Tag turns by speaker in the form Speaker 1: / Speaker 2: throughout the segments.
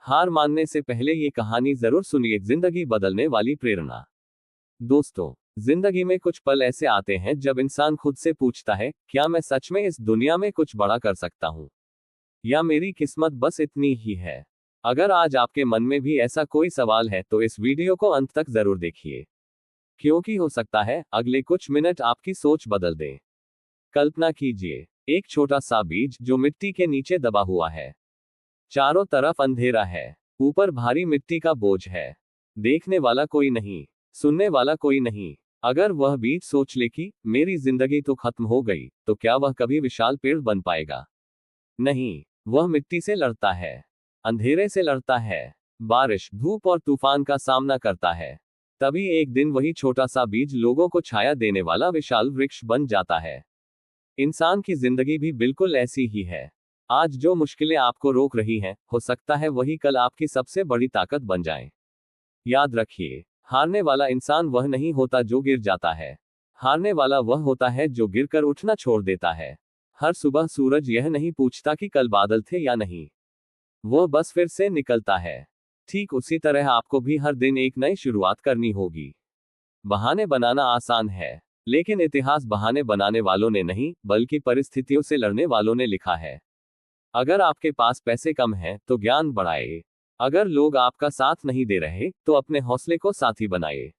Speaker 1: हार मानने से पहले ये कहानी जरूर सुनिए, जिंदगी बदलने वाली प्रेरणा। दोस्तों, जिंदगी में कुछ पल ऐसे आते हैं जब इंसान खुद से पूछता है, क्या मैं सच में इस दुनिया में कुछ बड़ा कर सकता हूँ, या मेरी किस्मत बस इतनी ही है। अगर आज आपके मन में भी ऐसा कोई सवाल है तो इस वीडियो को अंत तक जरूर देखिए, क्योंकि हो सकता है अगले कुछ मिनट आपकी सोच बदल दें। कल्पना कीजिए, एक छोटा सा बीज जो मिट्टी के नीचे दबा हुआ है। चारों तरफ अंधेरा है, ऊपर भारी मिट्टी का बोझ है। देखने वाला कोई नहीं, सुनने वाला कोई नहीं। अगर वह बीज सोच ले कि मेरी जिंदगी तो खत्म हो गई, तो क्या वह कभी विशाल पेड़ बन पाएगा? नहीं, वह मिट्टी से लड़ता है, अंधेरे से लड़ता है, बारिश, धूप और तूफान का सामना करता है। तभी एक दिन वही छोटा सा बीज लोगों को छाया देने वाला विशाल वृक्ष बन जाता है। इंसान की जिंदगी भी बिल्कुल ऐसी ही है। आज जो मुश्किलें आपको रोक रही हैं, हो सकता है वही कल आपकी सबसे बड़ी ताकत बन जाएं। याद रखिए, हारने वाला इंसान वह नहीं होता जो गिर जाता है। हारने वाला वह होता है जो गिरकर उठना छोड़ देता है। हर सुबह सूरज यह नहीं पूछता कि कल बादल थे या नहीं, वह बस फिर से निकलता है। ठीक उसी तरह आपको भी हर दिन एक नई शुरुआत करनी होगी। बहाने बनाना आसान है, लेकिन इतिहास बहाने बनाने वालों ने नहीं, बल्कि परिस्थितियों से लड़ने वालों ने लिखा है। अगर आपके पास पैसे कम हैं, तो ज्ञान बढ़ाए। अगर लोग आपका साथ नहीं दे रहे, तो अपने हौसले को साथी बनाए।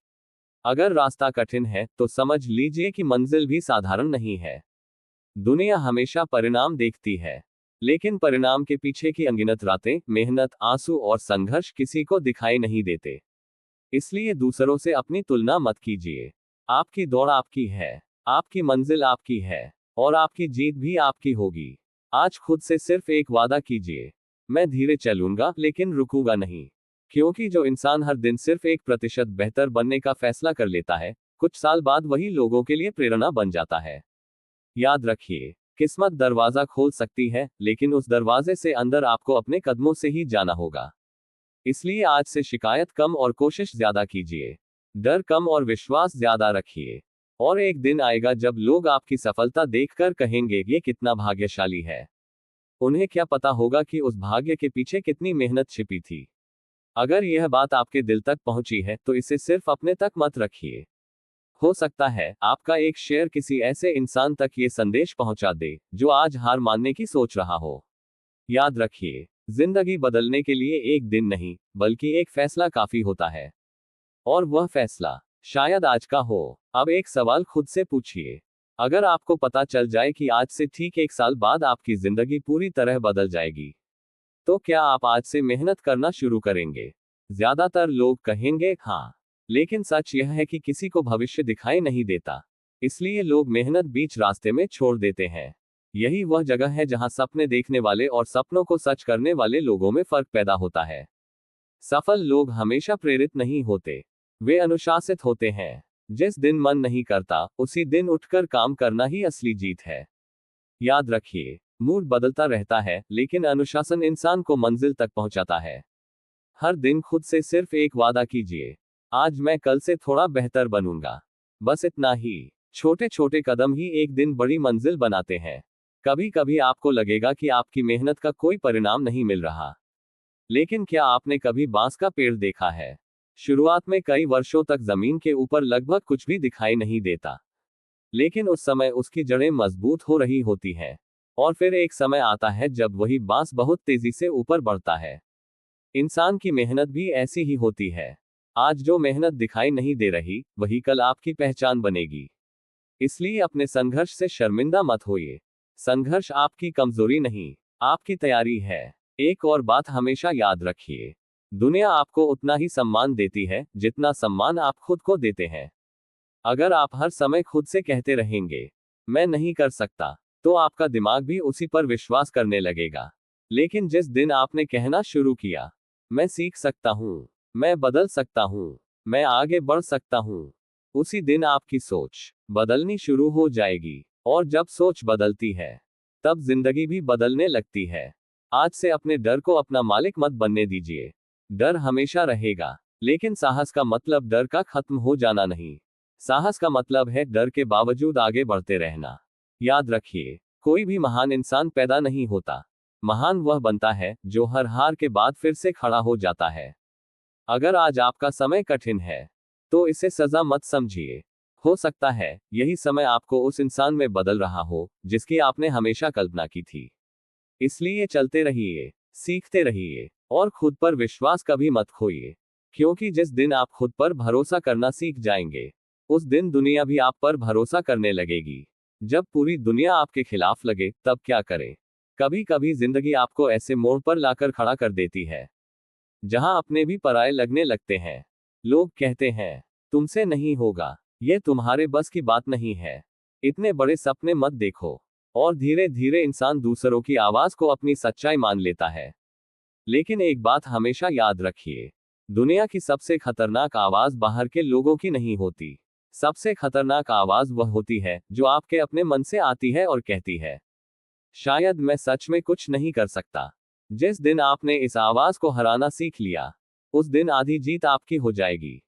Speaker 1: अगर रास्ता कठिन है, तो समझ लीजिए कि मंजिल भी साधारण नहीं है। दुनिया हमेशा परिणाम देखती है, लेकिन परिणाम के पीछे की अनगिनत रातें, मेहनत, आंसू और संघर्ष किसी को दिखाई नहीं देते। इसलिए दूसरों से अपनी तुलना मत कीजिए। आपकी दौड़ आपकी है, आपकी मंजिल आपकी है, और आपकी जीत भी आपकी होगी। आज खुद से सिर्फ एक वादा कीजिए, मैं धीरे चलूंगा लेकिन रुकूंगा नहीं। क्योंकि जो इंसान हर दिन सिर्फ 1% बेहतर बनने का फैसला कर लेता है, कुछ साल बाद वही लोगों के लिए प्रेरणा बन जाता है। याद रखिए, किस्मत दरवाजा खोल सकती है, लेकिन उस दरवाजे से अंदर आपको अपने कदमों से ही जाना होगा। इसलिए आज से शिकायत कम और कोशिश ज्यादा कीजिए। डर कम और विश्वास ज्यादा रखिए। और एक दिन आएगा जब लोग आपकी सफलता देखकर कहेंगे, ये कितना भाग्यशाली है। उन्हें क्या पता होगा कि उस भाग्य के पीछे कितनी मेहनत छिपी थी। अगर यह बात आपके दिल तक पहुंची है, तो इसे सिर्फ अपने तक मत रखिए। हो सकता है आपका एक शेयर किसी ऐसे इंसान तक ये संदेश पहुंचा दे, जो आज हार मानने की सोच रहा हो। याद रखिए, जिंदगी बदलने के लिए एक दिन नहीं, बल्कि एक फैसला काफी होता है। और वह फैसला शायद आज का हो। अब एक सवाल खुद से पूछिए, अगर आपको पता चल जाए कि आज से ठीक 1 साल बाद आपकी जिंदगी पूरी तरह बदल जाएगी, तो क्या आप आज से मेहनत करना शुरू करेंगे? ज्यादातर लोग कहेंगे हाँ, लेकिन सच यह है कि किसी को भविष्य दिखाई नहीं देता। इसलिए लोग मेहनत बीच रास्ते में छोड़ देते हैं। यही वह जगह है जहां सपने देखने वाले और सपनों को सच करने वाले लोगों में फर्क पैदा होता है। सफल लोग हमेशा प्रेरित नहीं होते, वे अनुशासित होते हैं। जिस दिन मन नहीं करता, उसी दिन उठकर काम करना ही असली जीत है। याद रखिए, मूड बदलता रहता है, लेकिन अनुशासन इंसान को मंजिल तक पहुंचाता है। हर दिन खुद से सिर्फ एक वादा कीजिए, आज मैं कल से थोड़ा बेहतर बनूंगा। बस इतना ही। छोटे छोटे कदम ही एक दिन बड़ी मंजिल बनाते हैं। कभी कभी आपको लगेगा कि आपकी मेहनत का कोई परिणाम नहीं मिल रहा, लेकिन क्या आपने कभी बांस का पेड़ देखा है? शुरुआत में कई वर्षों तक जमीन के ऊपर लगभग कुछ भी दिखाई नहीं देता, लेकिन उस समय उसकी जड़ें मजबूत हो रही होती हैं। और फिर एक समय आता है जब वही बांस बहुत तेजी से ऊपर बढ़ता है। इंसान की मेहनत भी ऐसी ही होती है। आज जो मेहनत दिखाई नहीं दे रही, वही कल आपकी पहचान बनेगी। इसलिए अपने संघर्ष से शर्मिंदा मत होइए। संघर्ष आपकी कमजोरी नहीं, आपकी तैयारी है। एक और बात हमेशा याद रखिए, दुनिया आपको उतना ही सम्मान देती है जितना सम्मान आप खुद को देते हैं। अगर आप हर समय खुद से कहते रहेंगे, मैं नहीं कर सकता, तो आपका दिमाग भी उसी पर विश्वास करने लगेगा। लेकिन जिस दिन आपने कहना शुरू किया, मैं सीख सकता हूँ, मैं बदल सकता हूँ, मैं आगे बढ़ सकता हूँ, उसी दिन आपकी सोच बदलनी शुरू हो जाएगी। और जब सोच बदलती है, तब जिंदगी भी बदलने लगती है। आज से अपने डर को अपना मालिक मत बनने दीजिए। डर हमेशा रहेगा, लेकिन साहस का मतलब डर का खत्म हो जाना नहीं। साहस का मतलब है डर के बावजूद आगे बढ़ते रहना। याद रखिए, कोई भी महान इंसान पैदा नहीं होता, महान वह बनता है जो हर हार के बाद फिर से खड़ा हो जाता है। अगर आज आपका समय कठिन है, तो इसे सजा मत समझिए। हो सकता है यही समय आपको उस इंसान में बदल रहा हो जिसकी आपने हमेशा कल्पना की थी। इसलिए चलते रहिए, सीखते रहिए, और खुद पर विश्वास कभी मत खोइए। क्योंकि जिस दिन आप खुद पर भरोसा करना सीख जाएंगे, उस दिन दुनिया भी आप पर भरोसा करने लगेगी। जब पूरी दुनिया आपके खिलाफ लगे, तब क्या करें? कभी कभी जिंदगी आपको ऐसे मोड़ पर लाकर खड़ा कर देती है जहां अपने भी पराये लगने लगते हैं। लोग कहते हैं, तुमसे नहीं होगा, यह तुम्हारे बस की बात नहीं है, इतने बड़े सपने मत देखो। और धीरे धीरे इंसान दूसरों की आवाज को अपनी सच्चाई मान लेता है। लेकिन एक बात हमेशा याद रखिए, दुनिया की सबसे खतरनाक आवाज बाहर के लोगों की नहीं होती। सबसे खतरनाक आवाज वह होती है जो आपके अपने मन से आती है और कहती है, शायद मैं सच में कुछ नहीं कर सकता। जिस दिन आपने इस आवाज को हराना सीख लिया, उस दिन आधी जीत आपकी हो जाएगी।